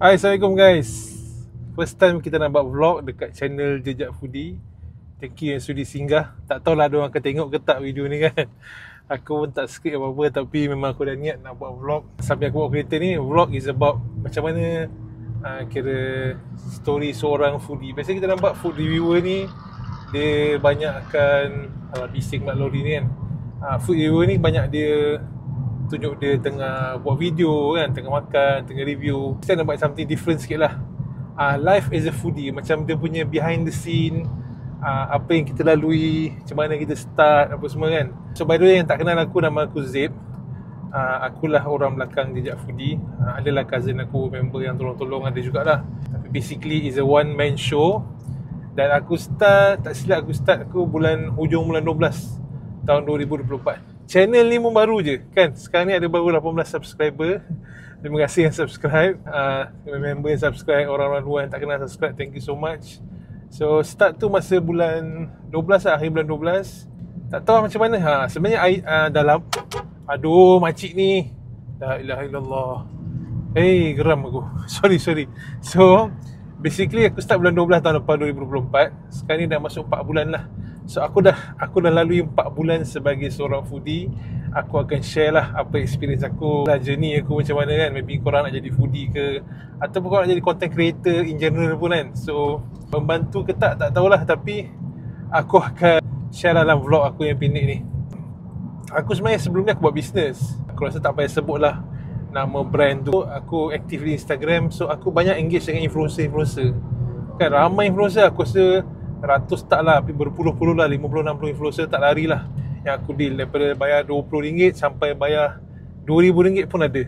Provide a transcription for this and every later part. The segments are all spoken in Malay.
Hai, Assalamualaikum guys. First time kita nak buat vlog dekat channel Jejak Foodie. Thank you yang sudi singgah. Tak tahulah ada orang akan tengok ke tak video ni kan. Aku pun tak skrip apa-apa, tapi memang aku dah niat nak buat vlog. Sampai aku buat kereta ni, vlog is about macam mana kira story seorang foodie. Biasanya kita nampak food reviewer ni, dia banyak akan bising mak lori ni kan. Food reviewer ni banyak dia tunjuk dia tengah buat video kan, tengah makan, tengah review. Kita nak buat something different sikit lah. Life as a foodie, macam dia punya behind the scene, apa yang kita lalui, macam mana kita start, apa semua kan. So by the way, yang tak kenal aku, nama aku Zip. Akulah orang belakang Jejak Foodie. Adalah cousin aku, member yang tolong-tolong ada jugalah. Tapi basically is a one man show. Dan aku start, tak silap aku start hujung bulan 12 tahun 2024. Channel ni pun baru je kan. Sekarang ni ada baru 18 subscriber. Terima kasih yang subscribe, member yang subscribe, orang-orang luar yang tak kenal subscribe, thank you so much. So start tu masa bulan 12 lah, akhir bulan 12. Tak tahu macam mana. Sebenarnya dalam aduh makcik ni, la ilaha illallah. Geram aku. Sorry. So basically aku start bulan 12 tahun lepas 2024. Sekarang ni dah masuk 4 bulan lah. So aku dah lalui 4 bulan sebagai seorang foodie. Aku akan share lah apa experience aku, journey aku macam mana kan. Maybe korang nak jadi foodie ke, ataupun korang nak jadi content creator in general pun kan. So membantu ke tak tahulah. Tapi aku akan share dalam vlog aku yang pendek ni. Aku sebenarnya sebelum ni aku buat business. Aku rasa tak payah sebut lah nama brand tu. Aku aktif di Instagram. So aku banyak engage dengan influencer kan. Ramai influencer, aku rasa ratus tak lah, tapi berpuluh-puluh lah, 50-60 influencer tak lari lah yang aku deal. Daripada bayar RM20 sampai bayar RM2,000 pun ada.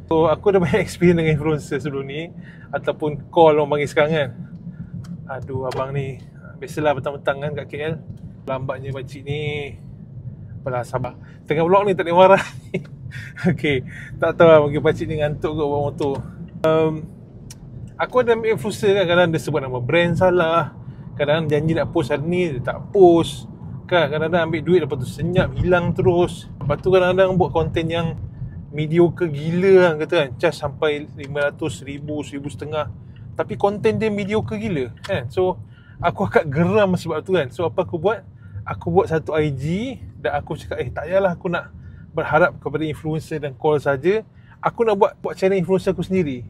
So aku dah banyak experience dengan influencer sebelum ni, ataupun call orang panggil sekarang kan. Aduh abang ni, biasalah petang-petang kan kat KL. Lambatnya pakcik ni. Apalah, sabar. Tengah vlog ni tak boleh marah ni. Okay, tak tahu lah mungkin pakcik ni ngantuk ke bawa motor. Aku ada ambil influencer kan, kadang dia sebut nama brand salah, kadang-kadang janji nak post hari ni, dia tak post kan. Kadang-kadang ambil duit, lepas tu senyap, hilang terus. Lepas tu kadang-kadang buat konten yang mediocre gila kan, kata kan, charge sampai 500, 1000, 1500, tapi konten dia mediocre gila kan. So aku agak geram sebab tu kan. So apa aku buat? Aku buat satu IG dan aku cakap tak payahlah aku nak berharap kepada influencer dan call saja. Aku nak buat channel influencer aku sendiri.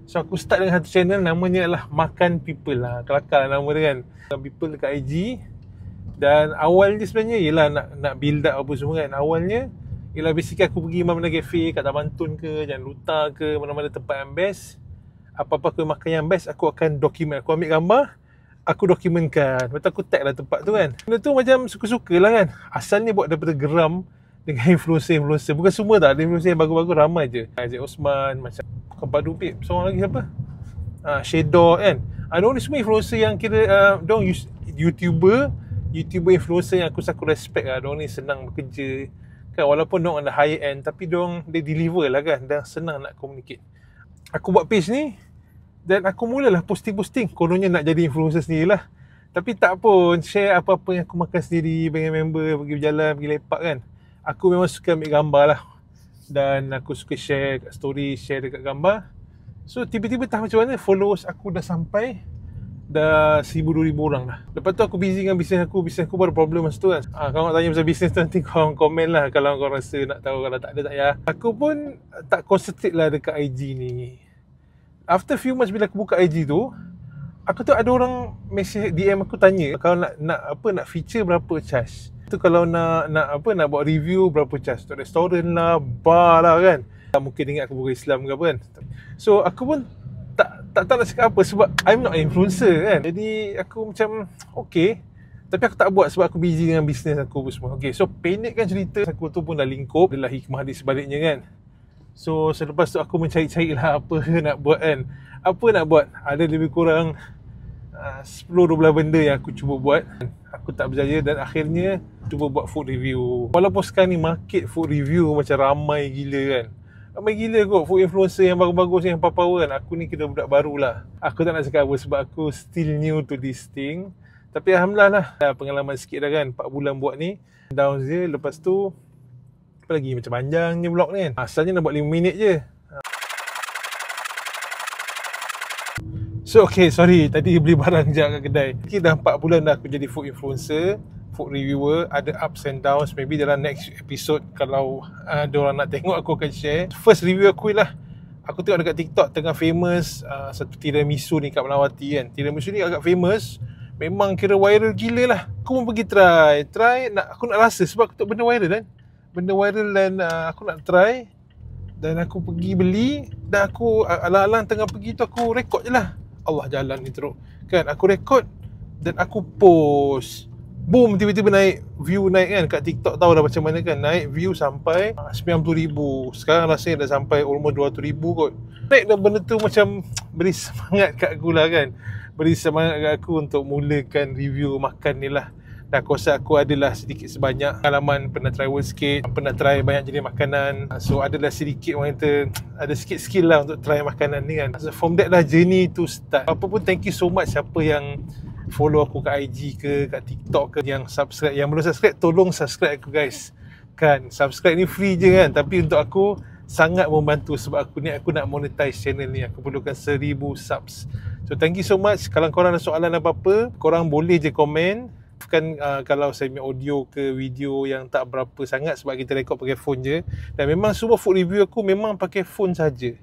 So aku start dengan satu channel, namanya adalah Makan People lah. Kelakar nama dia kan, Makan People dekat IG. Dan awalnya sebenarnya ialah nak build up apa semua kan. Awalnya ialah basically aku pergi mana-mana cafe kat Taman Tun ke, Jalan Luta ke, mana-mana tempat yang best. Apa-apa aku makan yang best, aku akan dokumen. Aku ambil gambar, aku dokumenkan. Lepas tu aku tag lah tempat tu kan. Benda tu macam suka-suka lah kan. Asalnya buat daripada geram dengan influencer. Bukan semua tak, ada influencer yang bagus-bagus ramai je. Haji Osman, macam bukan Padu Pip, seorang lagi siapa? Shadow kan. Diorang ni semua influencer yang kira diorang YouTuber influencer yang aku respect lah. Diorang ni senang bekerja kan, walaupun diorang ada high end, tapi dia deliver lah kan, dan senang nak communicate. Aku buat page ni dan aku mulalah posting. Kononnya nak jadi influencer sendiri lah. Tapi tak pun, share apa-apa yang aku makan sendiri dengan member, pergi berjalan, pergi lepak kan. Aku memang suka ambil gambar lah, dan aku suka share kat story, share dekat gambar. So tiba-tiba tak macam mana, followers aku dah sampai dah 1000-2000 orang lah. Lepas tu aku busy dengan bisnes aku baru problem masa tu kan. Kalau nak tanya pasal bisnes tu, nanti korang komen lah kalau korang rasa nak tahu. Kalau tak ada, tak payah. Aku pun tak concentrate lah dekat IG ni. After few months bila aku buka IG tu, aku tu ada orang message DM aku tanya, kalau nak feature berapa charge. Tu kalau nak buat review berapa charge. Untuk restoran lah, bar lah kan. Mungkin ingat aku bukan Islam ke apa kan. So aku pun tak nak cakap apa, sebab I'm not an influencer kan. Jadi aku macam okay, tapi aku tak buat sebab aku busy dengan bisnes aku semua. Okay, so pendekkan cerita, aku tu pun dah lingkup, adalah hikmah di sebaliknya kan. So selepas tu aku mencari-cari lah apa nak buat kan. Apa nak buat, ada lebih kurang 10-12 benda yang aku cuba buat. Aku tak berjaya dan akhirnya cuba buat food review. Walaupun sekarang ni market food review macam ramai gila kan. Ramai gila kot food influencer yang bagus-bagus, yang power kan. Aku ni kena budak baru lah. Aku tak nak cakap apa sebab aku still new to this thing. Tapi alhamdulillah lah, pengalaman sikit dah kan. 4 bulan buat ni, down je. Lepas tu apa lagi, macam panjangnya vlog ni kan. Asalnya nak buat 5 minit je. So okay, sorry, tadi beli barang je kat kedai. Okay, dah 4 bulan dah aku jadi food influencer, food reviewer. Ada ups and downs. Maybe dalam next episode, kalau ada orang nak tengok, aku akan share. First review aku lah, aku tengok dekat TikTok tengah famous satu tiramisu ni kat Melawati kan. Tiramisu ni agak famous, memang kira viral gila lah. Aku pun pergi try nak, aku nak rasa sebab aku tengok benda viral kan. Benda viral dan aku nak try. Dan aku pergi beli. Dan aku alang-alang tengah pergi tu aku rekod je lah. Allah, jalan ni teruk kan. Aku rekod dan aku post. Boom, tiba-tiba naik, view naik kan kat TikTok. Tahu dah macam mana kan, naik view sampai 90,000. Sekarang rasanya dah sampai almost 200,000 kot. Naik dan benda tu macam beri semangat kat aku lah kan. Beri semangat kat aku untuk mulakan review makan ni lah. Dan aku rasa aku adalah sedikit sebanyak pengalaman, pernah travel sikit, pernah try banyak jenis makanan. So adalah sedikit, orang kata ada sikit skill lah untuk try makanan ni kan. So from that lah journey to start. Apa pun thank you so much siapa yang follow aku kat IG ke, kat TikTok ke, yang subscribe. Yang belum subscribe, tolong subscribe aku guys. Kan, subscribe ni free je kan. Tapi untuk aku sangat membantu sebab aku nak monetize channel ni. Aku perlukan 1000 subs. So thank you so much. Kalau korang ada soalan apa-apa, korang boleh je komen. Kan kalau saya punya audio ke video yang tak berapa sangat sebab kita rekod pakai phone je. Dan memang semua food review aku memang pakai phone saja.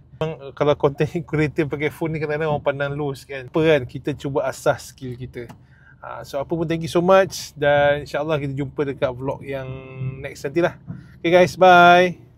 Kalau content creator pakai phone ni kadang-kadang orang pandang low kan. Apa kan, kita cuba asah skill kita. So apa pun thank you so much. Dan insyaAllah kita jumpa dekat vlog yang next nanti lah. Okay guys, bye.